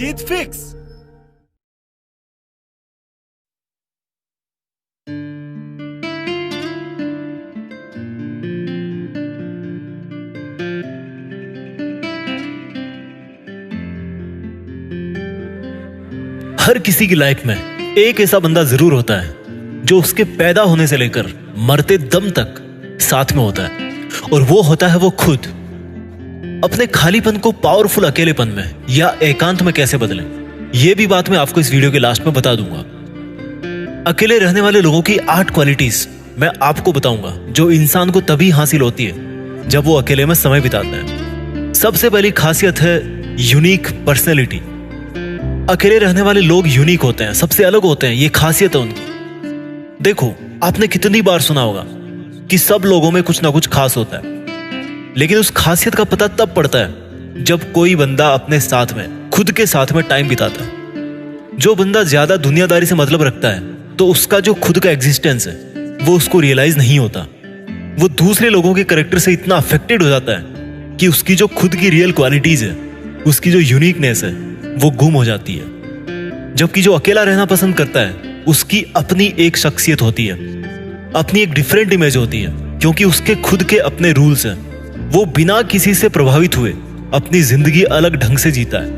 जीत fix. हर किसी की life में एक ऐसा बंदा जरूर होता है जो उसके पैदा होने से लेकर मरते दम तक साथ में होता है, और वो होता है वो खुद। अपने खालीपन को पावरफुल अकेलेपन में या एकांत में कैसे बदलें, ये भी बात मैं आपको इस वीडियो के लास्ट में बता दूंगा। अकेले रहने वाले लोगों की 8 क्वालिटीज मैं आपको बताऊंगा जो इंसान को तभी हासिल होती है जब वो अकेले में समय बिताता है। सबसे पहली खासियत है यूनिक पर्सनैलिटी। अकेले रहने वाले लोग यूनिक होते हैं, सबसे अलग होते हैं, ये खासियत है उनकी। देखो, आपने कितनी बार सुना होगा कि सब लोगों में कुछ ना कुछ खास होता है, लेकिन उस खासियत का पता तब पड़ता है जब कोई बंदा अपने साथ में, खुद के साथ में टाइम बिताता है। जो बंदा ज्यादा दुनियादारी से मतलब रखता है तो उसका जो खुद का एग्जिस्टेंस है वो उसको रियलाइज नहीं होता। वो दूसरे लोगों के कैरेक्टर से इतना अफेक्टेड हो जाता है कि उसकी जो खुद की रियल क्वालिटीज है, उसकी जो यूनिकनेस है, वो गुम हो जाती है। जबकि जो अकेला रहना पसंद करता है उसकी अपनी एक शख्सियत होती है, अपनी एक डिफरेंट इमेज होती है, क्योंकि उसके खुद के अपने रूल्स हैं। वो बिना किसी से प्रभावित हुए अपनी जिंदगी अलग ढंग से जीता है।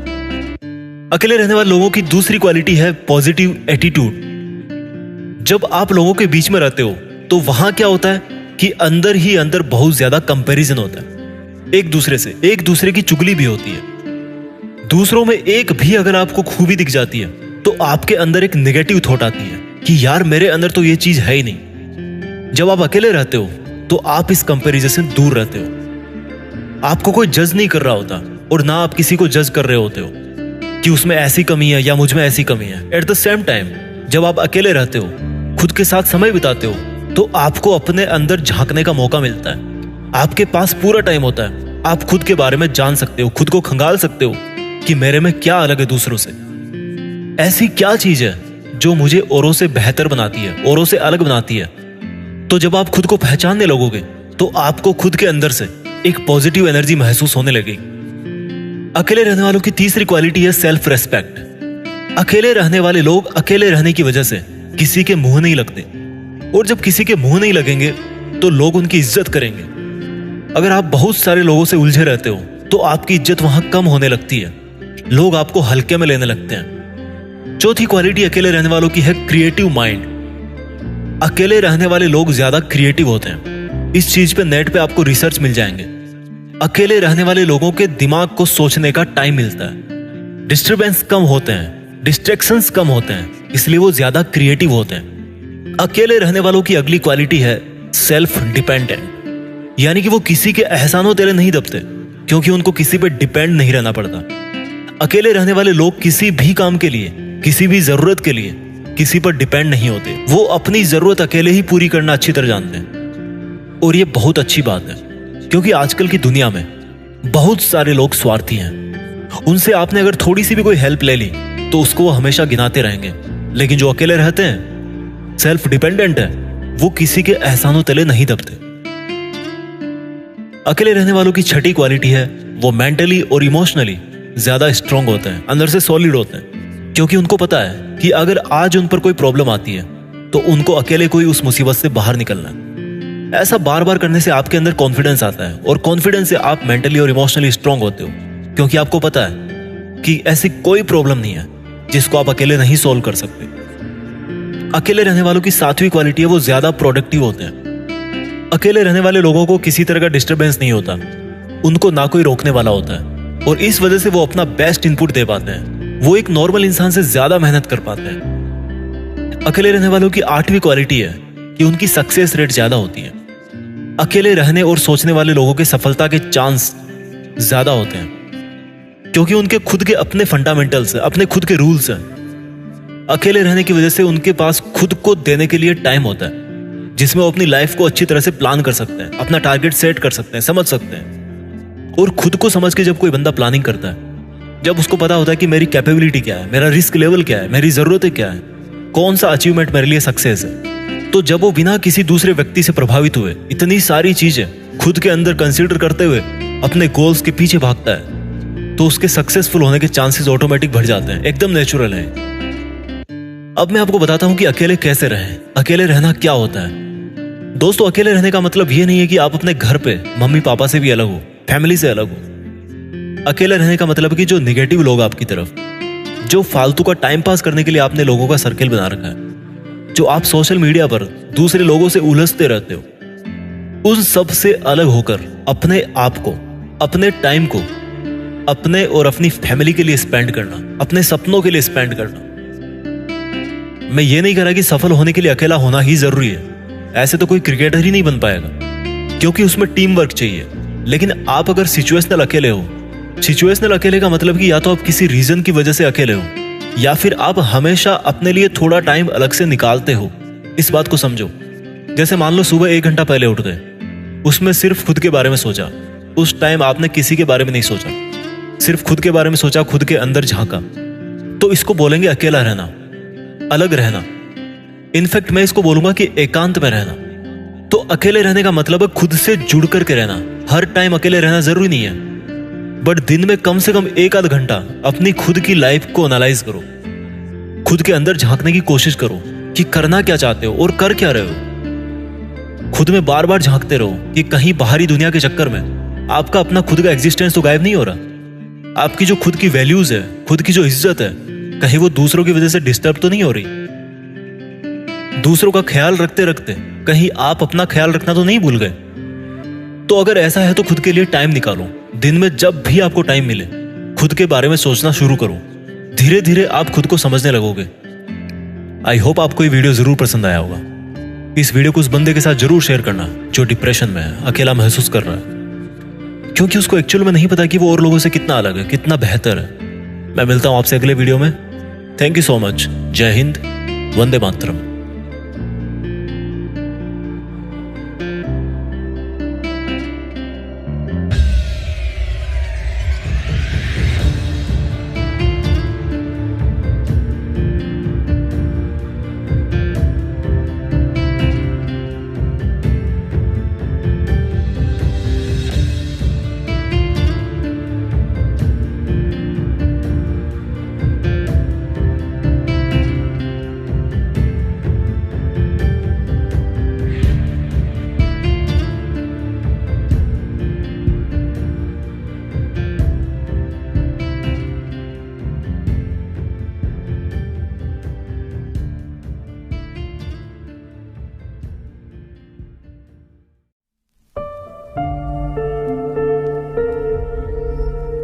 अकेले रहने वाले लोगों की दूसरी क्वालिटी है पॉजिटिव एटीट्यूड। जब आप लोगों के बीच में रहते हो तो वहां क्या होता है कि अंदर ही अंदर बहुत ज्यादा कंपैरिजन होता है, एक दूसरे से, एक दूसरे की चुगली भी होती है। दूसरों में एक भी अगर आपको खूबी दिख जाती है तो आपके अंदर एक नेगेटिव थॉट आती है कि यार मेरे अंदर तो ये चीज है ही नहीं। जब आप अकेले रहते हो तो आप इस कंपैरिजन से दूर रहते हो। आपको कोई जज नहीं कर रहा होता और ना आप किसी को जज कर रहे होते हो कि उसमें ऐसी कमी है या मुझ में ऐसी कमी है। एट द सेम टाइम जब आप अकेले रहते हो, खुद के साथ समय बिताते हो, तो आपको अपने अंदर झांकने का मौका मिलता है। आपके पास पूरा टाइम होता है, आप खुद के बारे में जान सकते हो, खुद को खंगाल सकते हो कि मेरे में क्या अलग है दूसरों से। ऐसी क्या चीज है जो मुझे औरों से बेहतर बनाती है, औरों से अलग बनाती है। तो जब आप खुद को पहचानने लगोगे तो आपको खुद के अंदर से एक पॉजिटिव एनर्जी महसूस होने लगेगी। अकेले रहने वालों की तीसरी क्वालिटी है सेल्फ रेस्पेक्ट। अकेले रहने वाले लोग अकेले रहने की वजह से किसी के मुंह नहीं लगते, और जब किसी के मुंह नहीं लगेंगे तो लोग उनकी इज्जत करेंगे। अगर आप बहुत सारे लोगों से उलझे रहते हो तो आपकी इज्जत वहां कम होने लगती है, लोग आपको हल्के में लेने लगते हैं। चौथी क्वालिटी अकेले रहने वालों की है क्रिएटिव माइंड। अकेले रहने वाले लोग ज्यादा क्रिएटिव होते हैं। इस चीज पे नेट पे आपको रिसर्च मिल जाएंगे। अकेले रहने वाले लोगों के दिमाग को सोचने का टाइम मिलता है, डिस्टर्बेंस कम होते हैं, डिस्ट्रैक्शंस कम होते हैं, इसलिए वो ज्यादा क्रिएटिव होते हैं। अकेले रहने वालों की अगली क्वालिटी है सेल्फ डिपेंडेंट, यानी कि वो किसी के एहसानों तेरे नहीं दबते, क्योंकि उनको किसी पे डिपेंड नहीं रहना पड़ता। अकेले रहने वाले लोग किसी भी काम के लिए, किसी भी जरूरत के लिए किसी पर डिपेंड नहीं होते। वो अपनी जरूरत अकेले ही पूरी करना अच्छी तरह जानते हैं, और ये बहुत अच्छी बात है, क्योंकि आजकल की दुनिया में बहुत सारे लोग स्वार्थी हैं। उनसे आपने अगर थोड़ी सी भी कोई हेल्प ले ली तो उसको वो हमेशा गिनाते रहेंगे। लेकिन जो अकेले रहते हैं, सेल्फ डिपेंडेंट है, वो किसी के एहसानों तले नहीं दबते। अकेले रहने वालों की छठी क्वालिटी है वो मेंटली और इमोशनली ज्यादा स्ट्रांग होते हैं, अंदर से सॉलिड होते हैं, क्योंकि उनको पता है कि अगर आज उन पर कोई प्रॉब्लम आती है तो उनको अकेले कोई उस मुसीबत से बाहर निकलना है। ऐसा बार बार करने से आपके अंदर कॉन्फिडेंस आता है, और कॉन्फिडेंस से आप मेंटली और इमोशनली स्ट्रांग होते हो, क्योंकि आपको पता है कि ऐसी कोई प्रॉब्लम नहीं है जिसको आप अकेले नहीं सॉल्व कर सकते। अकेले रहने वालों की सातवीं क्वालिटी है वो ज्यादा प्रोडक्टिव होते हैं। अकेले रहने वाले लोगों को किसी तरह का डिस्टर्बेंस नहीं होता, उनको ना कोई रोकने वाला होता है, और इस वजह से वो अपना बेस्ट इनपुट दे पाते हैं। वो एक नॉर्मल इंसान से ज्यादा मेहनत कर पाते हैं। अकेले रहने वालों की आठवीं क्वालिटी है कि उनकी सक्सेस रेट ज्यादा होती है। अकेले रहने और सोचने वाले लोगों के सफलता के चांस ज्यादा होते हैं, क्योंकि उनके खुद के अपने फंडामेंटल्स हैं, अपने खुद के रूल्स हैं। अकेले रहने की वजह से उनके पास खुद को देने के लिए टाइम होता है, जिसमें वो अपनी लाइफ को अच्छी तरह से प्लान कर सकते हैं, अपना टारगेट सेट कर सकते हैं, समझ सकते हैं। और खुद को समझ के जब कोई बंदा प्लानिंग करता है, जब उसको पता होता है कि मेरी कैपेबिलिटी क्या है, मेरा रिस्क लेवल क्या है, मेरी जरूरतें क्या है, कौन सा अचीवमेंट मेरे लिए सक्सेस है, तो जब वो बिना किसी दूसरे व्यक्ति से प्रभावित हुए इतनी सारी चीजें खुद के अंदर कंसीडर करते हुए अपने गोल्स के पीछे भागता है, तो उसके सक्सेसफुल होने के चांसेस ऑटोमेटिक बढ़ जाते हैं, एकदम नेचुरल है। अब मैं आपको बताता हूं कि अकेले कैसे रहें, अकेले रहना क्या होता है। दोस्तों, अकेले रहने का मतलब ये नहीं है कि आप अपने घर पे मम्मी पापा से भी अलग हो, फैमिली से अलग हो। अकेले रहने का मतलब कि जो निगेटिव लोग आपकी तरफ, जो फालतू का टाइम पास करने के लिए आपने लोगों का सर्कल बना रखा है, जो आप सोशल मीडिया पर दूसरे लोगों से उलझते रहते हो, उन सब से अलग होकर अपने आप को, अपने टाइम को अपने और अपनी फैमिली के लिए स्पेंड करना, अपने सपनों के लिए स्पेंड करना। मैं ये नहीं कह रहा कि सफल होने के लिए अकेला होना ही जरूरी है। ऐसे तो कोई क्रिकेटर ही नहीं बन पाएगा, क्योंकि उसमें टीम वर्क चाहिए। लेकिन आप अगर सिचुएशनल अकेले हो, सिचुएशनल अकेले का मतलब कि या तो आप किसी रीजन की वजह से अकेले हो, या फिर आप हमेशा अपने लिए थोड़ा टाइम अलग से निकालते हो। इस बात को समझो। जैसे मान लो सुबह 1 घंटा पहले उठ गए, उसमें सिर्फ खुद के बारे में सोचा। उस टाइम आपने किसी के बारे में नहीं सोचा, सिर्फ खुद के बारे में सोचा, खुद के अंदर झांका। तो इसको बोलेंगे अकेला रहना, अलग रहना। इनफैक्ट मैं इसको बोलूंगा कि एकांत में रहना। तो अकेले रहने का मतलब है खुद से जुड़ करके रहना। हर टाइम अकेले रहना जरूरी नहीं है, बट दिन में कम से कम 1 आध घंटा अपनी खुद की लाइफ को एनालाइज करो, खुद के अंदर झांकने की कोशिश करो कि करना क्या चाहते हो और कर क्या रहे हो। खुद में बार बार झांकते रहो कि कहीं बाहरी दुनिया के चक्कर में आपका अपना खुद का एग्जिस्टेंस तो गायब नहीं हो रहा। आपकी जो खुद की वैल्यूज है, खुद की जो इज्जत है, कहीं वो दूसरों की वजह से डिस्टर्ब तो नहीं हो रही। दूसरों का ख्याल रखते रखते कहीं आप अपना ख्याल रखना तो नहीं भूल गए। तो अगर ऐसा है तो खुद के लिए टाइम निकालो। दिन में जब भी आपको टाइम मिले, खुद के बारे में सोचना शुरू करो। धीरे धीरे आप खुद को समझने लगोगे। आई होप आपको ये वीडियो जरूर पसंद आया होगा। इस वीडियो को उस बंदे के साथ जरूर शेयर करना जो डिप्रेशन में है, अकेला महसूस कर रहा है, क्योंकि उसको एक्चुअल में नहीं पता कि वो और लोगों से कितना अलग है, कितना बेहतर है। मैं मिलता हूं आपसे अगले वीडियो में। Thank you so much. जय हिंद, वंदे मातरम।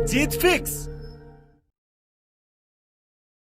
जीत फिक्स।